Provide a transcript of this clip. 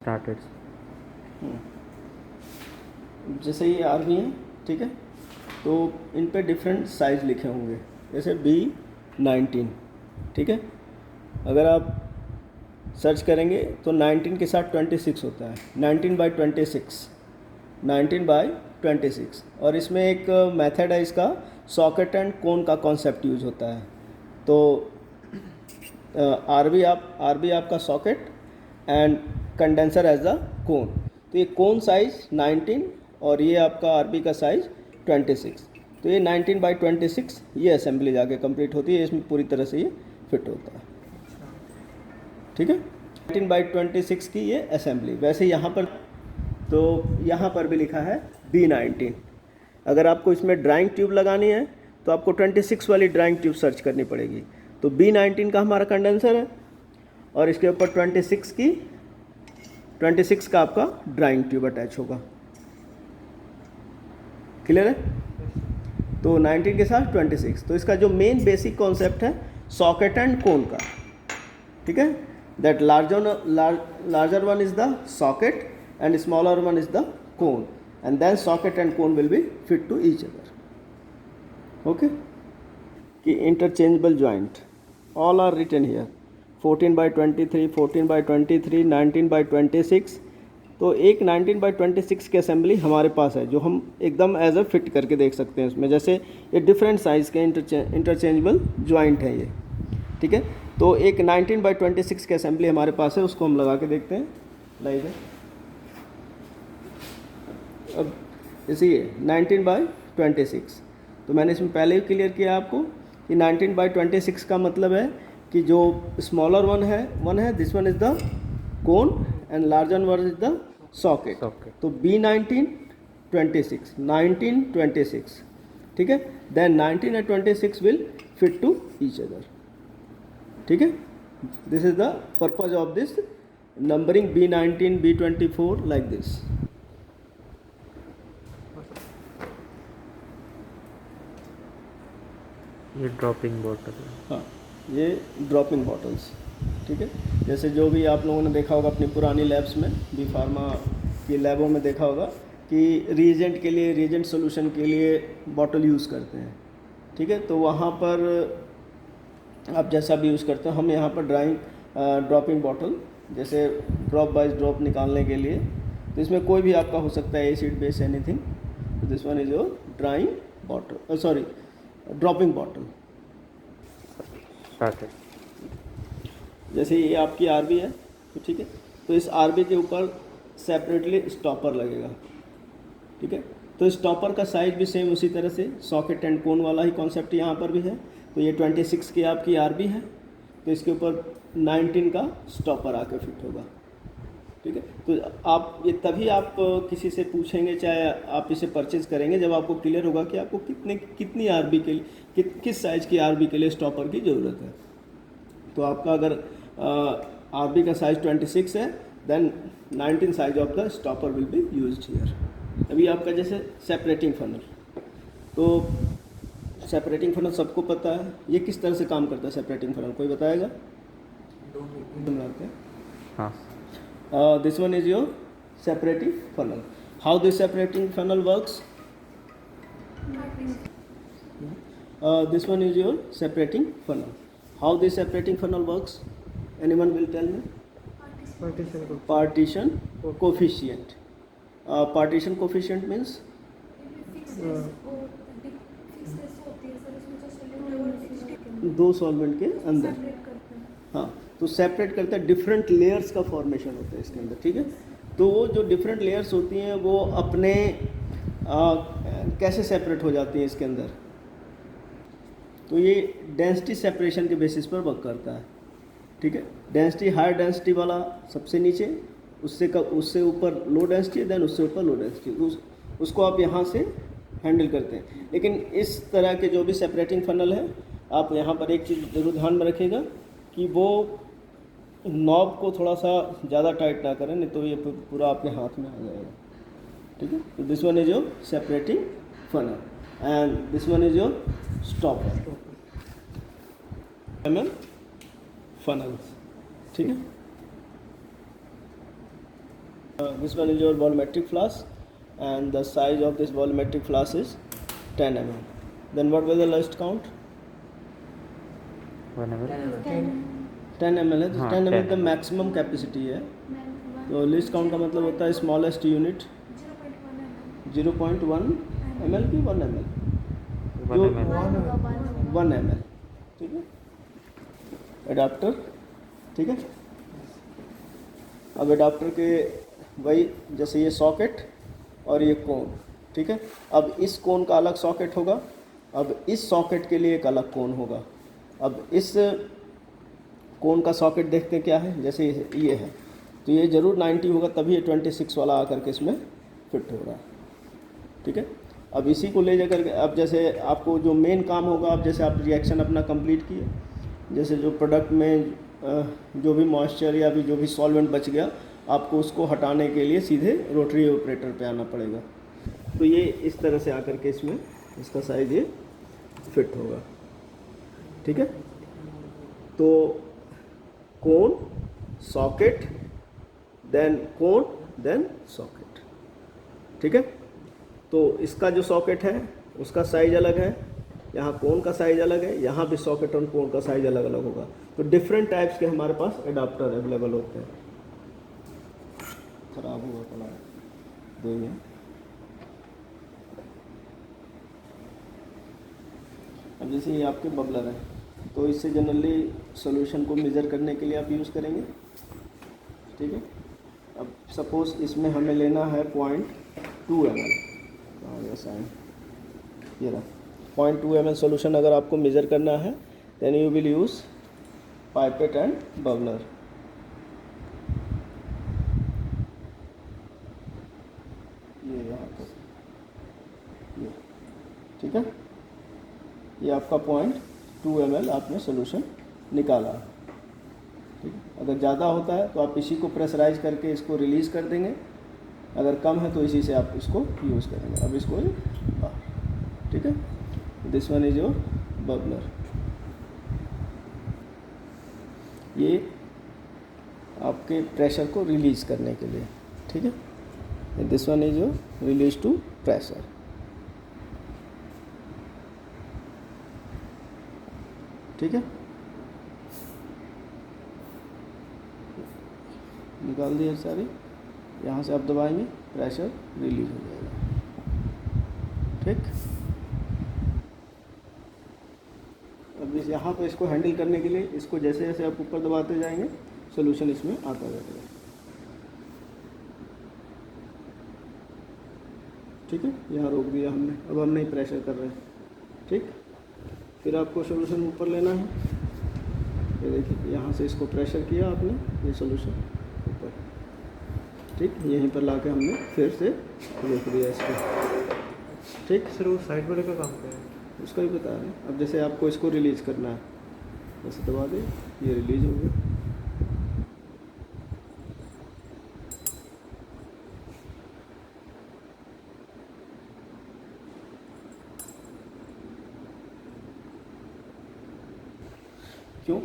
Started. जैसे ये army है, ठीक है, तो इन पे डिफरेंट साइज़ लिखे होंगे, जैसे B19, ठीक है। अगर आप सर्च करेंगे तो 19 के साथ 26 होता है, 19/26, 19/26। और इसमें एक मेथड है इसका, सॉकेट एंड कोन का कॉन्सेप्ट यूज होता है। तो आरबी आपका socket and condenser as the cone. तो ये कोन साइज 19 और ये आपका आरबी का साइज 26। तो ये 19/26 ये असेंबली जाके कंप्लीट होती है, इसमें पूरी तरह से ये फिट होता है, ठीक है। 19/26 की ये असेंबली। वैसे यहाँ पर तो यहाँ पर भी लिखा है B19। अगर आपको इसमें ड्राइंग ट्यूब लगानी है तो आपको 26 वाली ड्राइंग ट्यूब सर्च करनी पड़ेगी। तो B19 का हमारा कंडेंसर है और इसके ऊपर 26 का आपका ड्राइंग ट्यूब अटैच होगा। क्लियर है? तो 19 के साथ 26। तो इसका जो मेन बेसिक कॉन्सेप्ट है सॉकेट एंड कोन का, ठीक है। That larger one is the socket and smaller one is the cone, and then socket and cone will be fit to each other. Okay, कि interchangeable joint all are written here, 14/23, 14/23, 19/26। तो एक 19/26 की assembly हमारे पास है जो हम एकदम as a fit करके देख सकते हैं उसमें। जैसे ये डिफरेंट साइज़ के इंटरचेंजेबल ज्वाइंट है ये, ठीक है। तो एक 19/26 की असेंबली हमारे पास है, उसको हम लगा के देखते हैं लाइव है। अब इसी 19/26, तो मैंने इसमें पहले ही क्लियर किया आपको कि 19/26 का मतलब है कि जो स्मॉलर वन है this one is the cone and larger one is the socket. तो B19 26, 19 26, ठीक है। Then 19 and 26 will fit to each other, ठीक है। This is the purpose of this numbering B19, B24 like this. ये dropping bottle, हाँ, ये dropping bottles, ठीक है। जैसे जो भी आप लोगों ने देखा होगा अपनी पुरानी लैब्स में, बी फार्मा की लैबों में देखा होगा कि रिएजेंट सोल्यूशन के लिए बॉटल यूज़ करते हैं, ठीक है। तो वहाँ पर आप जैसा भी यूज़ करते हो, हम यहाँ पर ड्रॉपिंग बॉटल, जैसे ड्रॉप बाय ड्रॉप निकालने के लिए, तो इसमें कोई भी आपका हो सकता है, acid base anything. This one is your dropping bottle. जैसे ये आपकी आरबी है, तो ठीक है, तो इस आरबी के ऊपर सेपरेटली स्टॉपर लगेगा, ठीक है। तो स्टॉपर का साइज भी सेम उसी तरह से सॉकेट एंड कोन वाला ही कॉन्सेप्ट यहाँ पर भी है। तो ये 26 की आपकी आरबी है, तो इसके ऊपर 19 का स्टॉपर आके फिट होगा, ठीक है। तो आप ये तभी आप किसी से पूछेंगे, चाहे आप इसे परचेज करेंगे, जब आपको क्लियर होगा कि आपको कितनी आरबी के लिए, किस साइज़ की आरबी के लिए स्टॉपर की ज़रूरत है। तो आपका अगर आरबी का साइज 26 है, then 19 size of the stopper will be used here. अभी आपका जैसे सेपरेटिंग फनल, तो सेपरेटिंग फनल सबको पता है, ये किस तरह से काम करता है सेपरेटिंग फनल, कोई बताएगा? हाँ, this one is your separating funnel. How this separating funnel works? This one is your separating funnel. How this separating funnel works? Anyone will tell me? Partition coefficient. Partition coefficient means दो solvent के अंदर, हाँ, तो separate करता है, different layers का formation होता है इसके अंदर, ठीक है। तो वो जो डिफरेंट लेयर्स होती हैं वो अपने कैसे सेपरेट हो जाती हैं इसके अंदर, तो ये डेंसिटी सेपरेशन के बेसिस पर वर्क करता है, ठीक है। डेंसिटी, हायर डेंसिटी वाला सबसे नीचे, उससे ऊपर लो डेंसिटी, देन उससे ऊपर लो डेंसिटी, उसको आप यहाँ से हैंडल करते हैं। लेकिन इस तरह के जो भी सेपरेटिंग फनल है, आप यहाँ पर एक चीज़ जरूर ध्यान में रखिएगा कि वो नॉब को थोड़ा सा ज़्यादा टाइट ना करें, नहीं तो ये पूरा आपके हाथ में आ जाएगा, ठीक है। तो this one is your separating funnel and this one is your stopper funnel, ठीक है। This one is your volumetric flask, and the size of this volumetric flask is 10 ml. Then what was the last count? 1 ml. 10 ml है, तो हाँ, 10 ml 10 का ml. Maximum capacity है. तो list count का मतलब होता है स्मॉलेस्ट यूनिट 0.1 ml की 1 ml. 1 ml. 1 ml. ठीक है. एडाप्टर. ठीक है. अब एडाप्टर के वही जैसे ये सॉकेट और ये कोन. ठीक है. अब इस कोन का अलग सॉकेट होगा. अब इस सॉकेट के लिए एक अलग कोन होगा. अब इस कोन का सॉकेट देखते हैं क्या है. जैसे ये है तो ये ज़रूर 90 होगा, तभी ये 26 वाला आकर के इसमें फिट हो रहा है. ठीक है. अब इसी को ले जाकर के अब जैसे आपको जो मेन काम होगा, अब जैसे आप रिएक्शन अपना कंप्लीट किए, जैसे जो प्रोडक्ट में जो भी मॉइस्चर या भी जो भी सॉल्वेंट बच गया, आपको उसको हटाने के लिए सीधे रोटरी ऑपरेटर पे आना पड़ेगा. तो ये इस तरह से आकर के इसमें इसका साइज ये फिट होगा. ठीक है. तो कोन, सॉकेट, देन कोन, देन सॉकेट. ठीक है. तो इसका जो सॉकेट है उसका साइज अलग है, यहाँ कोन का साइज अलग है, यहाँ भी सॉकेट और कोन का साइज अलग अलग होगा. तो डिफरेंट टाइप्स के हमारे पास एडाप्टर अवेलेबल होते हैं. खराब हुआ पड़ा देंगे. अब जैसे ये आपके बबलर है, तो इससे जनरली सॉल्यूशन को मेज़र करने के लिए आप यूज़ करेंगे. ठीक है. अब सपोज इसमें हमें लेना है 0.2 ml. ऐसा है ये रहा 0.2 ml सॉल्यूशन. अगर आपको मेज़र करना है then you will use pipette and bubbler. ये यहाँ पर ये. ठीक है. ये आपका 0.2 ml आपने सॉल्यूशन निकाला. ठीक है. अगर ज़्यादा होता है तो आप इसी को प्रेशराइज करके इसको रिलीज़ कर देंगे. अगर कम है तो इसी से आप इसको यूज़ करेंगे. अब इसको ठीक है. This one is your bubbler. ये आपके प्रेशर को रिलीज़ करने के लिए. ठीक है. This one is your release to pressure. ठीक है. निकाल दिए सारे. यहाँ से आप दबाएंगे, प्रेशर रिलीज हो जाएगा. ठीक. अब इस यहाँ पर इसको हैंडल करने के लिए इसको जैसे जैसे आप ऊपर दबाते जाएंगे सॉल्यूशन इसमें आता जाएगा. ठीक है. यहाँ रोक दिया हमने. अब हम नहीं प्रेशर कर रहे हैं. ठीक. फिर आपको सॉल्यूशन ऊपर लेना है. ये देखिए यहाँ से इसको प्रेशर किया आपने, ये सॉल्यूशन ऊपर. ठीक. यहीं पर लाके हमने फिर से रोक दिया इसको. ठीक. सर वो साइड वाले का काम क्या है? उसका भी बता रहे हैं. अब जैसे आपको इसको रिलीज़ करना है, जैसे दबा दे, ये रिलीज हो गया. क्यों?